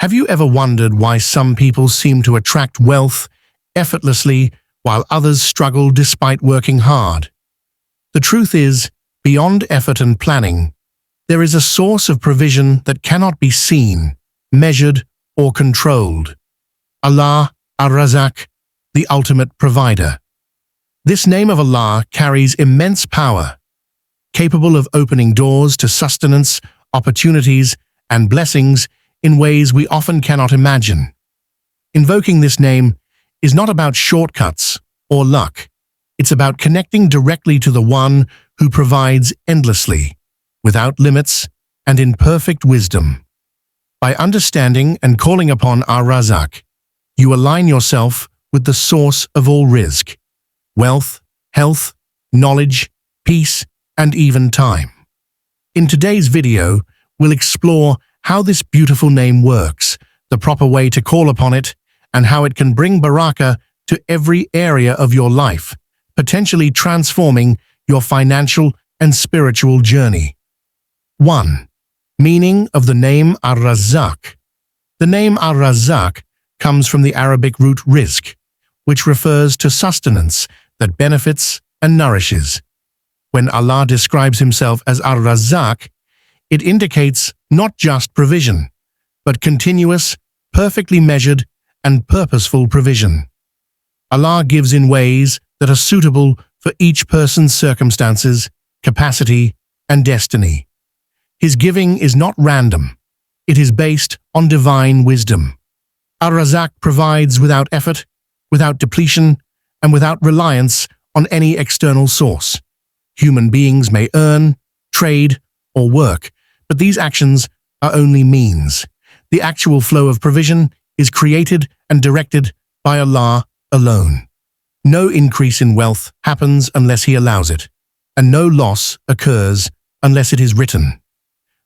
Have you ever wondered why some people seem to attract wealth effortlessly while others struggle despite working hard? The truth is, beyond effort and planning, there is a source of provision that cannot be seen, measured, or controlled. Allah, Ar-Razzaq, the ultimate provider. This name of Allah carries immense power, capable of opening doors to sustenance, opportunities, and blessings in ways we often cannot imagine. Invoking this name is not about shortcuts or luck. It's about connecting directly to the One who provides endlessly, without limits, and in perfect wisdom. By understanding and calling upon Ar-Razzaq, you align yourself with the source of all rizq, wealth, health, knowledge, peace, and even time. In today's video, we'll explore how this beautiful name works, the proper way to call upon it, and how it can bring barakah to every area of your life, potentially transforming your financial and spiritual journey. 1. Meaning of the name Ar-Razzaq. The name Ar-Razzaq comes from the Arabic root rizq, which refers to sustenance that benefits and nourishes. When Allah describes himself as Ar-Razzaq, it indicates not just provision, but continuous, perfectly measured, and purposeful provision. Allah gives in ways that are suitable for each person's circumstances, capacity, and destiny. His giving is not random. It is based on divine wisdom. Ar-Razzaq provides without effort, without depletion, and without reliance on any external source. Human beings may earn, trade, or work, but these actions are only means. The actual flow of provision is created and directed by Allah alone. No increase in wealth happens unless He allows it, and no loss occurs unless it is written.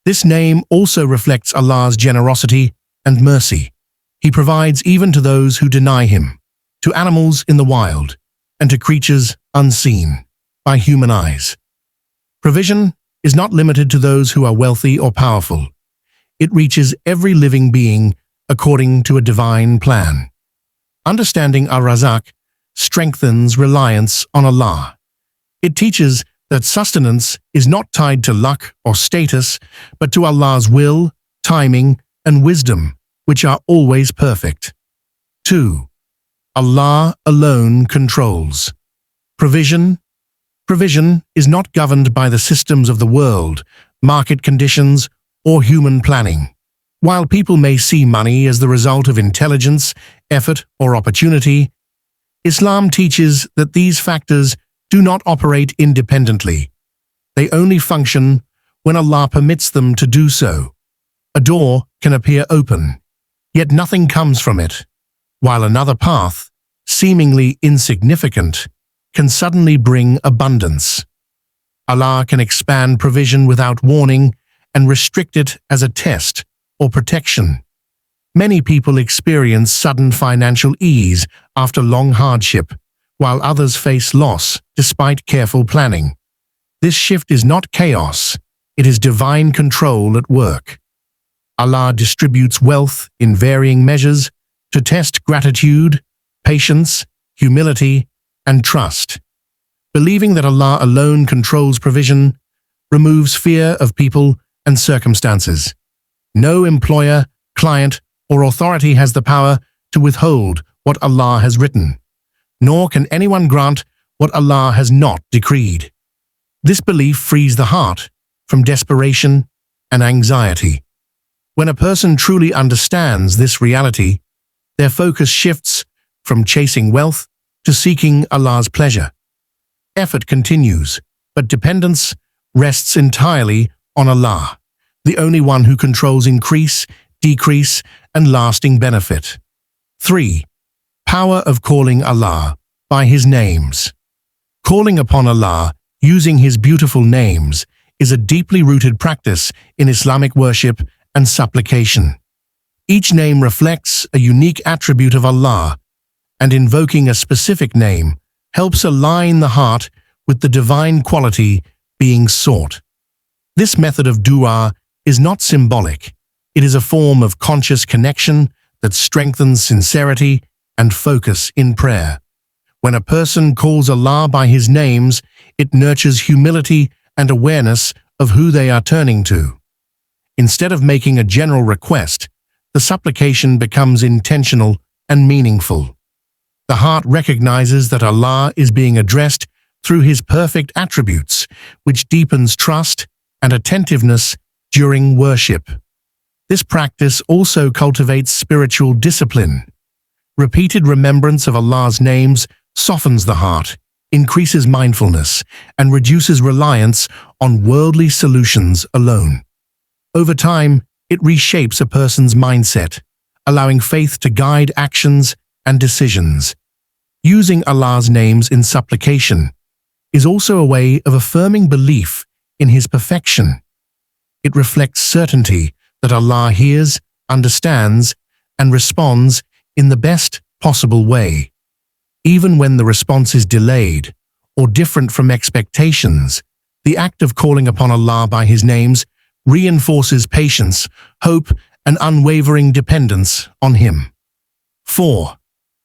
This name also reflects Allah's generosity and mercy. He provides even to those who deny Him, to animals in the wild, and to creatures unseen by human eyes. Provision is not limited to those who are wealthy or powerful. It reaches every living being according to a divine plan. Understanding Ar-Razzaq strengthens reliance on Allah. It teaches that sustenance is not tied to luck or status, but to Allah's will, timing, and wisdom, which are always perfect. 2. Allah alone controls. Provision is not governed by the systems of the world, market conditions, or human planning. While people may see money as the result of intelligence, effort, or opportunity, Islam teaches that these factors do not operate independently. They only function when Allah permits them to do so. A door can appear open, yet nothing comes from it, while another path, seemingly insignificant, can suddenly bring abundance. Allah can expand provision without warning and restrict it as a test or protection. Many people experience sudden financial ease after long hardship, while others face loss despite careful planning. This shift is not chaos, it is divine control at work. Allah distributes wealth in varying measures to test gratitude, patience, humility, and trust. Believing that Allah alone controls provision removes fear of people and circumstances. No employer, client, or authority has the power to withhold what Allah has written, nor can anyone grant what Allah has not decreed. This belief frees the heart from desperation and anxiety. When a person truly understands this reality, their focus shifts from chasing wealth to seeking Allah's pleasure. Effort continues, but dependence rests entirely on Allah, the only one who controls increase, decrease, and lasting benefit. 3. Power of calling Allah by His names. Calling upon Allah using His beautiful names is a deeply rooted practice in Islamic worship and supplication. Each name reflects a unique attribute of Allah, and invoking a specific name helps align the heart with the divine quality being sought. This method of dua is not symbolic. It is a form of conscious connection that strengthens sincerity and focus in prayer. When a person calls Allah by His names, it nurtures humility and awareness of who they are turning to. Instead of making a general request, the supplication becomes intentional and meaningful. The heart recognizes that Allah is being addressed through His perfect attributes, which deepens trust and attentiveness during worship. This practice also cultivates spiritual discipline. Repeated remembrance of Allah's names softens the heart, increases mindfulness, and reduces reliance on worldly solutions alone. Over time, it reshapes a person's mindset, allowing faith to guide actions and decisions. Using Allah's names in supplication is also a way of affirming belief in His perfection. It reflects certainty that Allah hears, understands, and responds in the best possible way. Even when the response is delayed or different from expectations, the act of calling upon Allah by His names reinforces patience, hope, and unwavering dependence on Him. 4.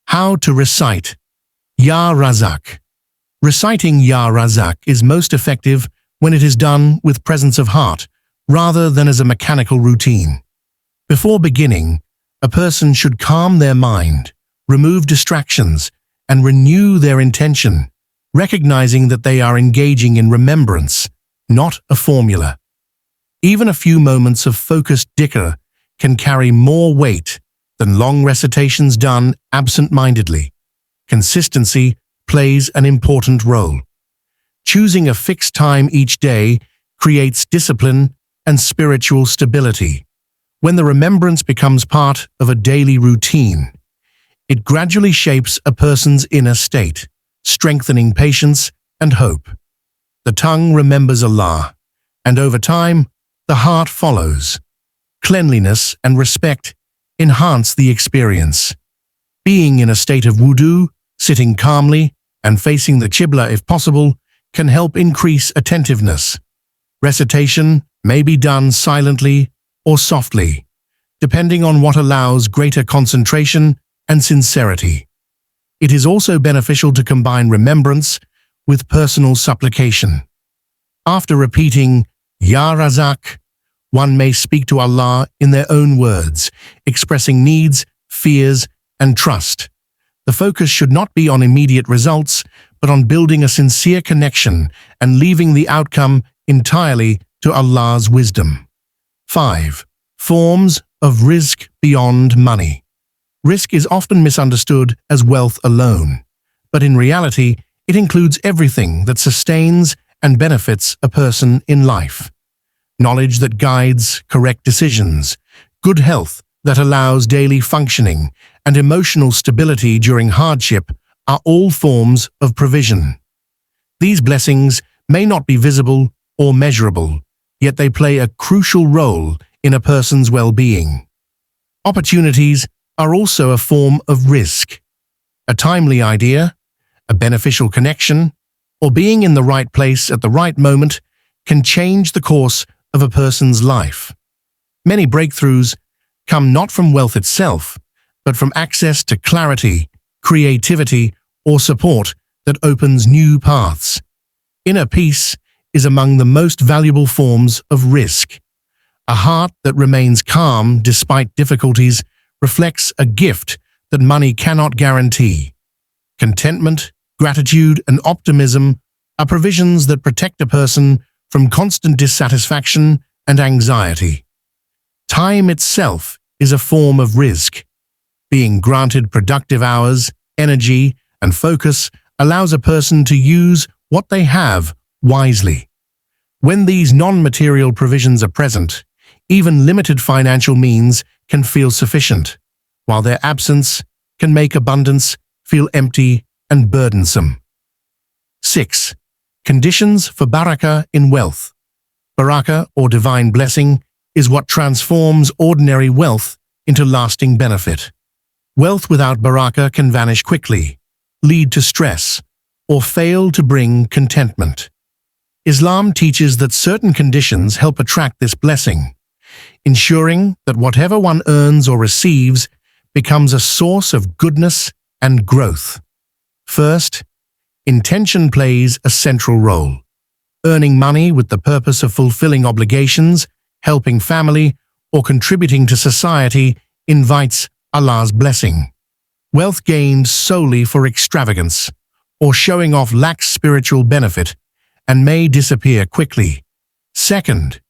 How to recite Ya Razzaq. Reciting Ya Razzaq is most effective when it is done with presence of heart, rather than as a mechanical routine. Before beginning, a person should calm their mind, remove distractions, and renew their intention, recognizing that they are engaging in remembrance, not a formula. Even a few moments of focused dhikr can carry more weight than long recitations done absent-mindedly. Consistency plays an important role. Choosing a fixed time each day creates discipline and spiritual stability. When the remembrance becomes part of a daily routine, it gradually shapes a person's inner state, strengthening patience and hope. The tongue remembers Allah, and over time, the heart follows. Cleanliness and respect enhance the experience. Being in a state of wudu, sitting calmly, and facing the qibla if possible, can help increase attentiveness. Recitation may be done silently or softly, depending on what allows greater concentration and sincerity. It is also beneficial to combine remembrance with personal supplication. After repeating Ya Razzaq, one may speak to Allah in their own words, expressing needs, fears, and trust. The focus should not be on immediate results, but on building a sincere connection and leaving the outcome entirely to Allah's wisdom. 5. Forms of rizq beyond money. Rizq is often misunderstood as wealth alone, but in reality, it includes everything that sustains and benefits a person in life. Knowledge that guides correct decisions, good health that allows daily functioning, and emotional stability during hardship are all forms of provision. These blessings may not be visible or measurable, yet they play a crucial role in a person's well-being. Opportunities are also a form of rizq. A timely idea, a beneficial connection, or being in the right place at the right moment can change the course of a person's life. Many breakthroughs come not from wealth itself, but from access to clarity, creativity, or support that opens new paths. Inner peace is among the most valuable forms of rizq. A heart that remains calm despite difficulties reflects a gift that money cannot guarantee. Contentment, gratitude, and optimism are provisions that protect a person from constant dissatisfaction and anxiety. Time itself is a form of rizq. Being granted productive hours, energy, and focus allows a person to use what they have wisely. When these non-material provisions are present, even limited financial means can feel sufficient, while their absence can make abundance feel empty and burdensome. 6. Conditions for barakah in wealth. Barakah, or divine blessing, is what transforms ordinary wealth into lasting benefit. Wealth without barakah can vanish quickly, lead to stress, or fail to bring contentment. Islam teaches that certain conditions help attract this blessing, ensuring that whatever one earns or receives becomes a source of goodness and growth. First, intention plays a central role. Earning money with the purpose of fulfilling obligations, helping family, or contributing to society invites Allah's blessing. Wealth gained solely for extravagance or showing off lacks spiritual benefit and may disappear quickly. Second,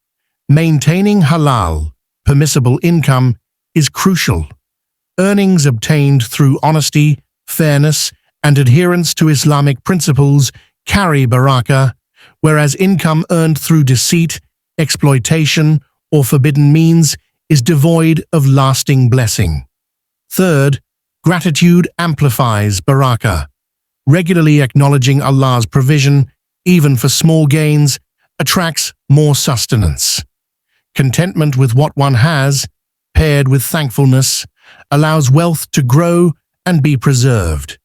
maintaining halal, permissible income is crucial. Earnings obtained through honesty, fairness, and adherence to Islamic principles carry barakah, whereas income earned through deceit, exploitation, or forbidden means is devoid of lasting blessing. Third, gratitude amplifies barakah. Regularly acknowledging Allah's provision, even for small gains, attracts more sustenance. Contentment with what one has, paired with thankfulness, allows wealth to grow and be preserved.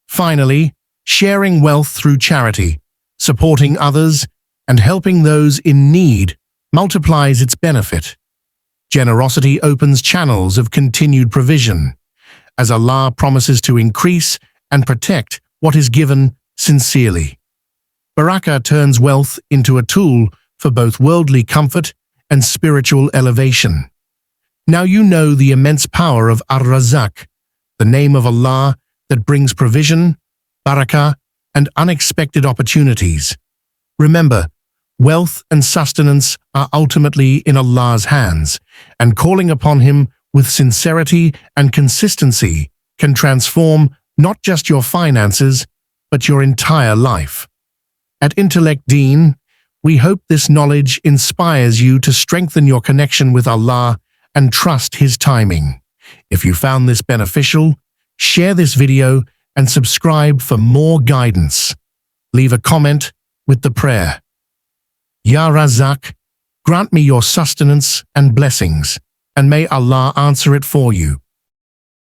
Finally, sharing wealth through charity, supporting others, and helping those in need multiplies its benefit. Generosity opens channels of continued provision, as Allah promises to increase and protect what is given sincerely. Barakah turns wealth into a tool for both worldly comfort and spiritual elevation. Now you know the immense power of Ar-Razzaq, the name of Allah that brings provision, barakah, and unexpected opportunities. Remember, wealth and sustenance are ultimately in Allah's hands, and calling upon Him with sincerity and consistency can transform not just your finances, but your entire life. At Intellect Deen, we hope this knowledge inspires you to strengthen your connection with Allah and trust His timing. If you found this beneficial, share this video and subscribe for more guidance. Leave a comment with the prayer: Ya Razzaq, grant me your sustenance and blessings, and may Allah answer it for you.